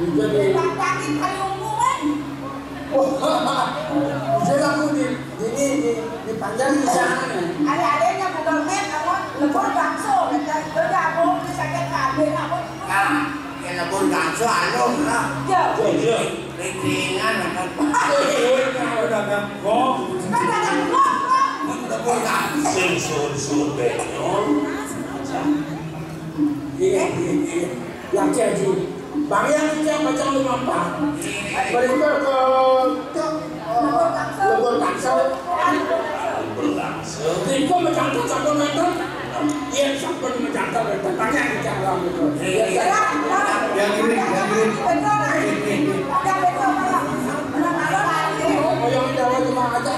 Jadi Pantangin kali umum kan. jadi aku di panjang di sana. Ada-adanya Google Map apa lebur bakso kerja aku sakit kabel apa. Nah, yang lebur bakso anu lah. Yo. Ringan kan. Dagang kok. Kan ada kok. Lebur bakso. Sensor benyon. Iya. Yang jadi bang yang kita macam lupa. Mereka ke lebur bakso. Berlangsung. Itu macam tu satu meter. Iya, sampai macam tu meter. Tanya kita orang itu. Yang ini. Betul. Ada betul malah. Oh, yang Jawa cuma ada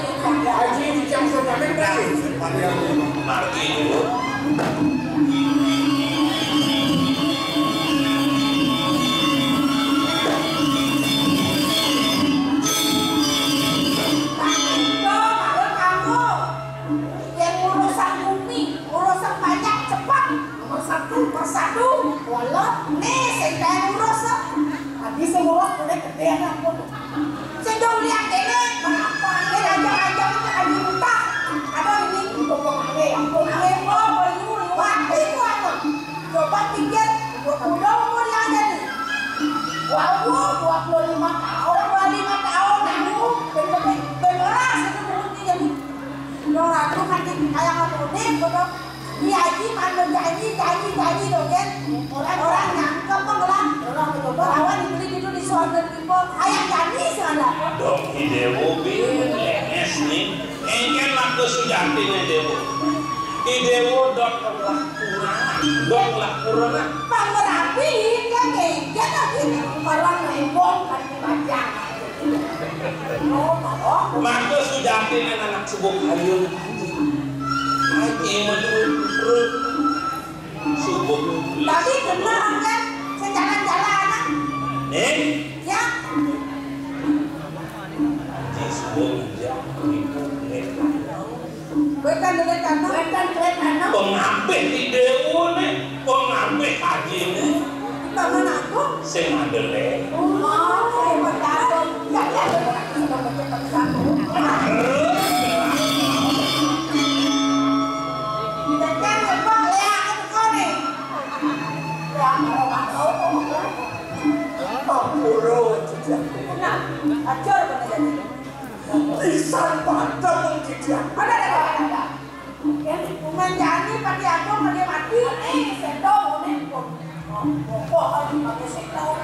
haji di jam sebenarnya berapa? Marti dulu. Persatu, walau nih saya urus habis semua udah kedean aku. Saya lihat ini kenapa ini aja itu aja buta. Ada ini ngomong ave, aku ave mau waktu aku. Coba pikir, udah umur yang ada nih. Wow, 25 tahun aku beneran itu berhenti jadi. Orang aku nanti kayak aku nih, betul. Haji mana janji dong kan orang nyangkep pengelang orang coba lawan dibeli di suara people ayam janji sana Dong idewo lenes nih. Engken laku sujati nih dewo. Idewo dok lakuran. pangerapi kan kayak lagi orang nembong kan dibaca Maka sujati nih anak sebuah kayu. Haji menurut subuh. tapi benar kan sejalan-jalan ya Haji subuh jam itu bukan pengapih di dewo nih, pengapih haji nih. teman aku Sing adele. saya berkata ya Lisan pada mungkin dia. Ada. Menjani pada aku pada mati. Sendok nih. Kok harus pakai sendok?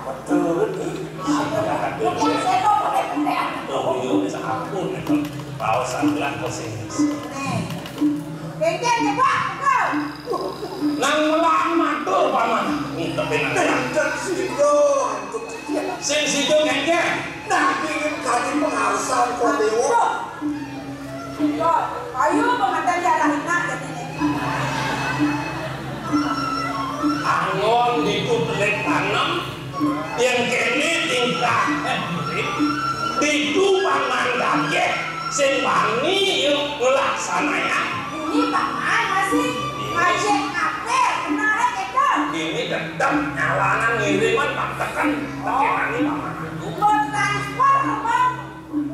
Betul. Bukan sendok pakai pendean. Oh iya, bisa ampun. Pausan gelas pesimis. Kengken ya Pak, Nang melang matur paman. Ini tapi nang Dan sido untuk dia. sing situ kengke. Nah, ingin kali pengawasan Kodewo. Ayo pengantin jalan nak jadi. Angon ditutup tanam yang kene tingkah ditu pangandake sing wani yuk ngelaksananya. Ini paman masih ngajak apa? Kenapa kita? Ini tetap nyalanan ngiriman paktekan tekenani paman. Mau transfer apa?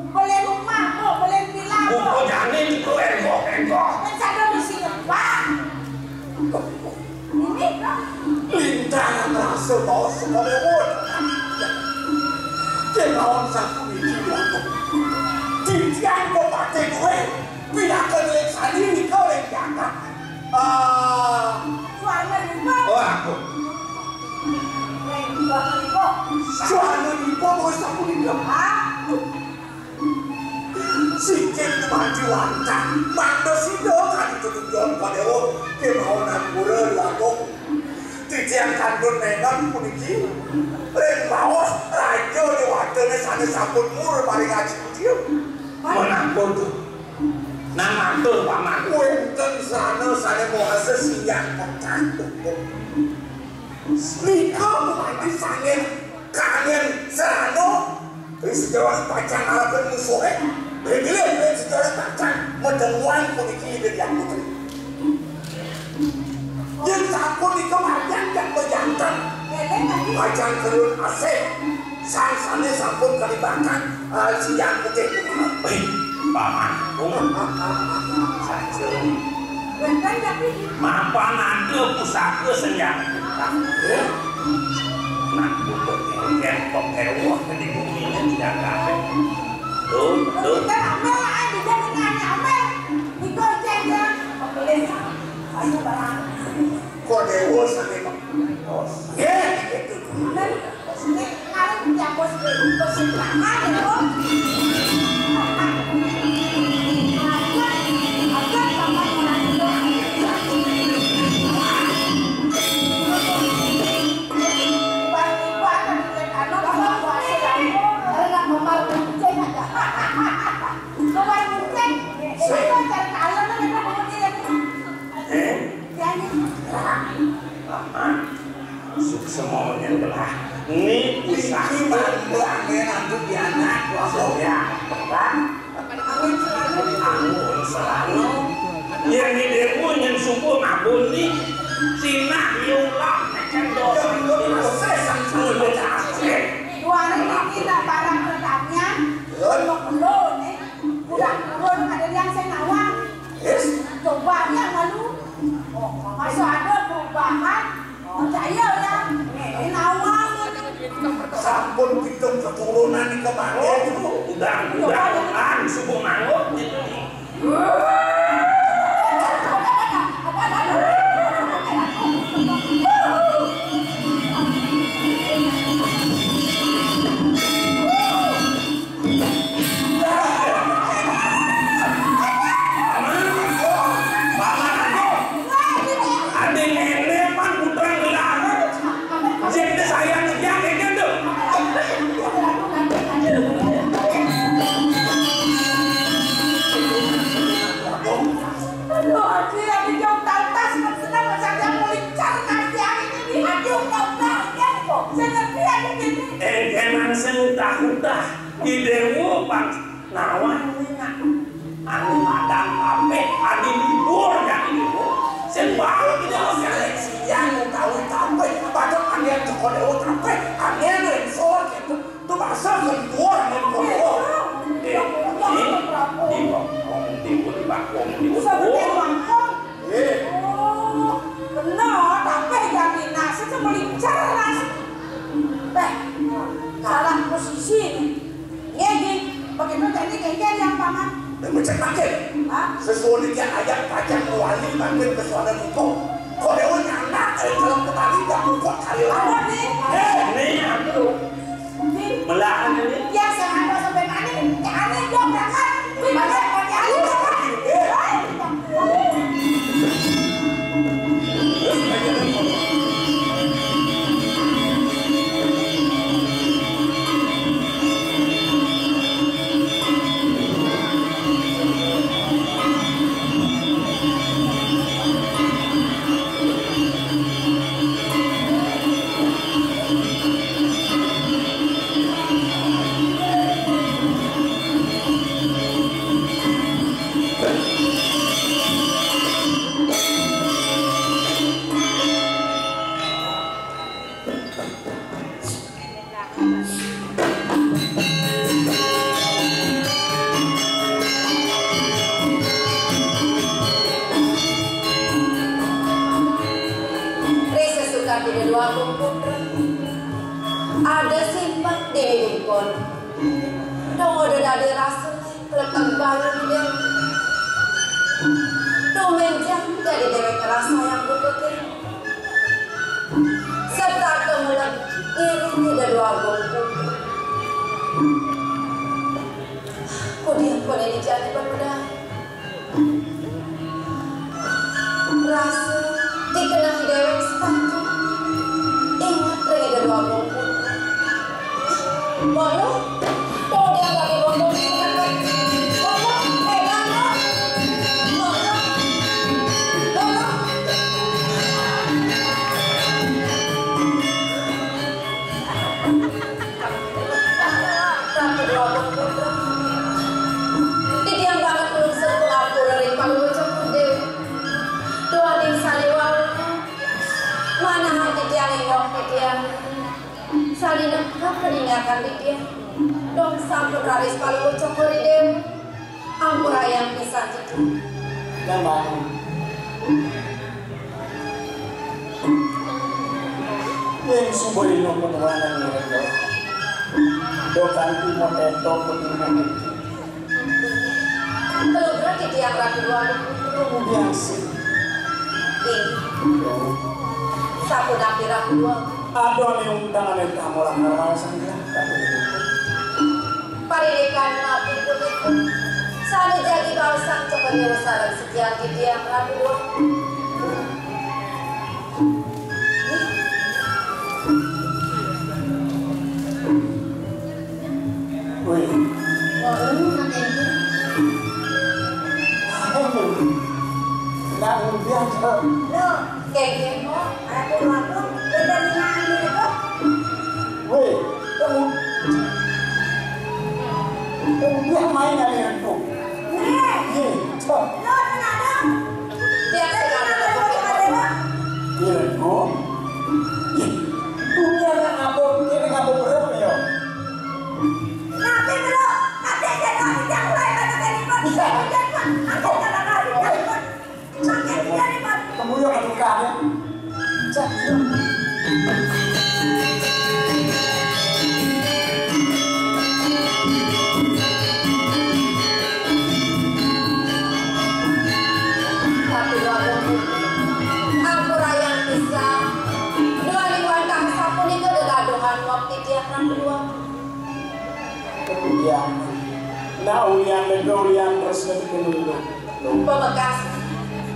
Boleh rumah kok, boleh villa kok. Buku janin itu engkok. Mencari di sini Pak. Ini kan. Lintangan rasa bawa Kodewo. Kenawan satu ini aku. Tiang kau pakai gue. Bila kelek sendiri kau yang jaga. Suara rumah. Oh aku. Suara di bawah sapu di belakang. Sikit maju lancar. Mando sido kan itu tujuan Kodewo. Kemauan pura lakukan. Tiang kandun nenek puniki. Ren bawas raja di wadahnya sana sabun mur paling ngaji kecil. Menampun tuh. Nang matur paman. Wenten sana mau hasil siang kecantuk. Nika mati sangen kangen sana. Sejauh pacan alapan musuhnya. Begini sejauh pacan medenguan puniki dari yang putri. Yang sabun di kematian yang berjantan. Bajang terus asik sang sana sampun kalibakan siang putih paman saja Bener tapi mapan ada pusaka senyap nak butuh kok hewah di bumi ini tidak ada tuh kita ambil lah di dalam nanya ambil digoceng ya ambilin ayo barang kok dewa sana bos gitu dan sini kalian punya bos bersimpangan ya bos agak sama orang itu semuanya adalah ini usaha angin aku di anak ya angin selalu yang di demo yang subuh ngabun nih sinak yulang kan dosa proses yang sudah capek dua hari ini lah barang redamnya belum nih udah turun ada yang saya nawang cobanya malu masa ada perubahan percaya ya ini nawang sampun hitung keturunan di kemarin itu udah subuh mangut itu nih udah di demo bang nawan anu madam ape adi libur ya itu sebab kita seleksi yang tahu tape pada angin sekolah tape angin resort itu tuh bahasa kedua yang kedua di bakong di benar tapi jadi nasi melincar salah posisi ini bagaimana teknik yang paman macam makin sesuatu yang ayat pajak wali makin ke suara hukum kok dewa nyanda kalau kembali gak buka kali lama ini aku melahan ini yang saya sampai mana aneh dong berangkat gimana ada simpan deh kon dong udah dari rasa letak bayi dia dong menjam dari dewek rasa yang butuh serta kemudian ini tidak dua bungkus kau dia dijadi berbeda rasa dikenang dewek sepatu ingat lagi ada dua bungkus Bono, kau dia lagi bongkong di sana. Bono, pegang lo. Bono, Bono. nyangka meninggalkan di dia. Dong sampun raris palu cokori dewi. Ampura yang bisa itu. Memang. Yang suburi no penuhanan nirendo. Dokanti moteto penuhanan itu. Kalau berarti dia rapi dua. Kemudian sih. Sapu napi rapi dua. Aduh nih undangan yang kamu lah normal saja. Paridekan napi pun itu. Sana jadi bausang coba dia usaha sekian di dia rapi dua. Wih. Nah, biasa. Loh, kayak gitu. Aku waktu udah nyanyi itu. Weh, kamu yang main dari itu. Nih, Ye, coba. lo ada. Dia Ada sedang ada. Irko. Dunia yang ngabur, ini ngabur berapa ya? Nanti belum. Ada yang yang mulai pada kalimat. Aku kata kalimat. Makin kalimat. Kamu yang ketukar ya? Cak. rapi dua. Ampura yang bisa. Dua liwan kami sapu itu degaduhan waktu dia rapi dua. Kemudian, nah ulian ulian terus ke dulu. Pemekas.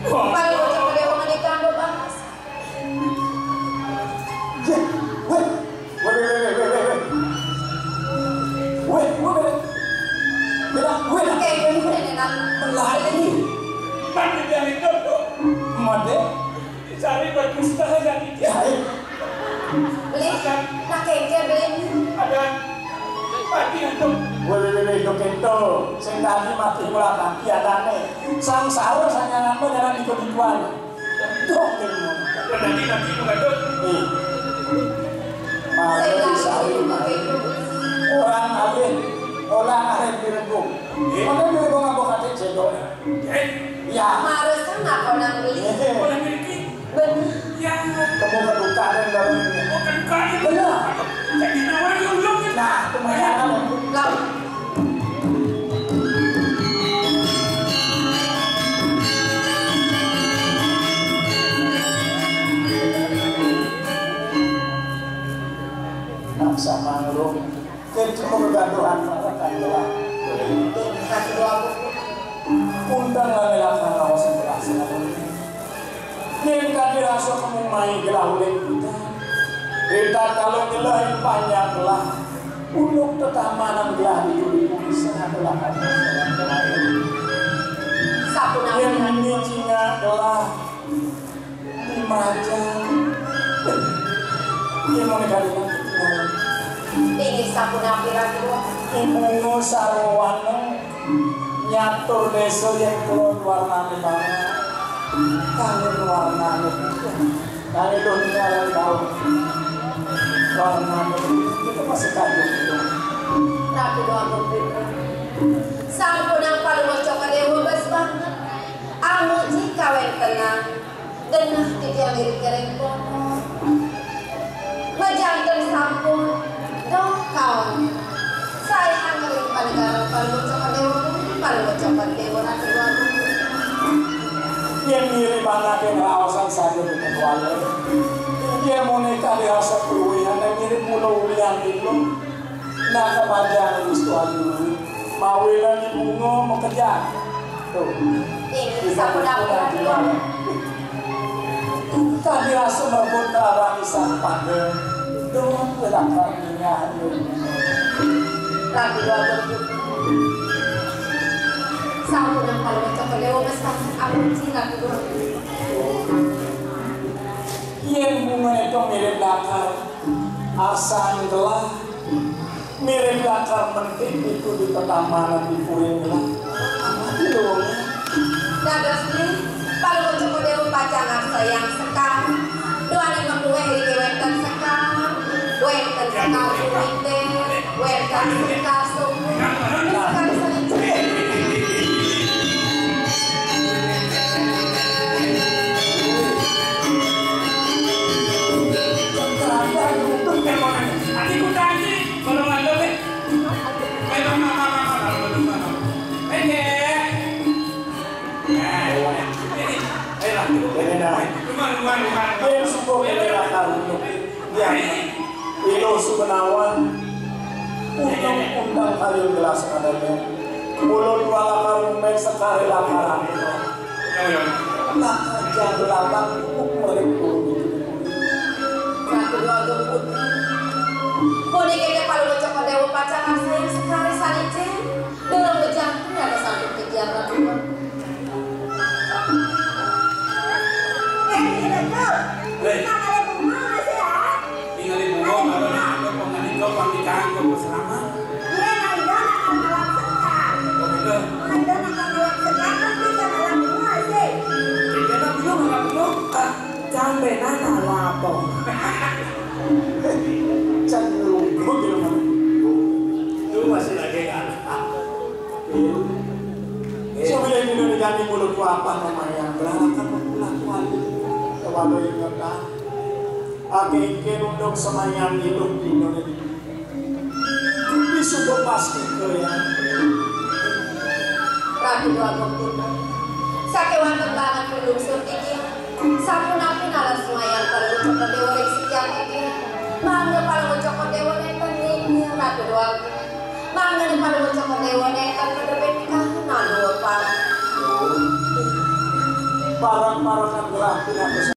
Paling bocah dewa menikah do bahas. Je, weh, weh. Kayak gini nenek. Lari. Mati dari itu. Made, Cari berpustaka jadi dia. jahit. Beli. Nah kayak beli. Ada mati itu. Weh, dokento. Sing tadi mati mula kaki adane. Sang sawah sanyangan jalan ikut-ikutan. Dokento. Nanti mengadut. Nih. Malah Saya bisa lagi pakai itu. orang alih, orang alih direnggung. Mana direnggung apa kata cedok? Ya. Harusnya nggak kau nang beli. Boleh miliki. Bener. Ya. Kamu keduka dan baru ini. Bukan kaya. Benar. Jadi nawar yang belum. Nah, kemudian Lau. nak sama nurung. Kita mau bergantungan pada kandola. Rapi dua. Undang lelaki kawasan pelaksanaan. Kita dirasa kamu main gelauling kita. Kita kalau gelahin banyak gelah. Uluk tetamanan gelah di dulu bisa adalah kata Sapu yang napi. ini Cina gelah di Majang. Ini mau negara Ini sapu napi rapi dua. Ibu sarwana nyatur desa yang keluar warnanya banget. Kangen warnanya dari dunia yang tahu warnanya itu masih kayu itu. Rapi dua berpikir. Sapu nang paling bocok dewa bes banget. Anu jika wen tenang. Denah di dia mirip kereng kono. Majangkan sampun. Dong kawan. Saya hangarin panegara paling bocok dewa. Paling bocok dewa rapi dua. Yang mirip banget yang kawasan saja di Kuala. Dia mau nikah di rasa keruihan dan mirip pulau ulian itu. Nah kepada itu dulu. Mawilan di bunga mau kerja. Tuh. Ini sapu napi rapi dua. Tadi rasa merebut darah isang pada. Doang belakang minyak. Rapi dua berpikir. Sapu nang paling bocok dewa bes banget. Aku sih rapi dua. Yang bunga itu mirip lakar asam gelah, mirip lakar mentik itu di petamanan di Puring gelah. Apa itu dong? Dadas nih, paling bocok dewa pacangan sayang sekali. Doa nih menduwe hari wenten sekali. Wenten Kalkulite, welcome to kasong. Welcome sa litsyon. Ati ko tadi, kalau ada be, kalau mama Ayan suko kenerakan yang ilosu menawan undang-undang kalian gelas adanya mulut wala karung main sekali lakaran nak aja belakang mereka Ratu Doagung Putri Puni kaya palu bocok dewa pacaran saya sekali sanicen dalam berjantung ada satu kegiatan dua. tinggalin bunga, ada pengen kau pernikahan kau bersama. Sampai nana lapor. cenderung gitu Itu masih lagi kan? Sebenarnya ini diganti mulut apa namanya belakang pulang wali kepada yang kata akhirnya untuk semayang hidup di Indonesia disuruh pasti ke yang Ratu Doagung Putri sakewan tembangan pelungsur tiki sampun api nalar semayang palu bocok dewa rek sekian tiki mangga palu bocok dewa nekan ini Ratu Doagung mangga ni palu bocok dewa nekan kedepet nikah nado parang barang-barang gerak tidak bisa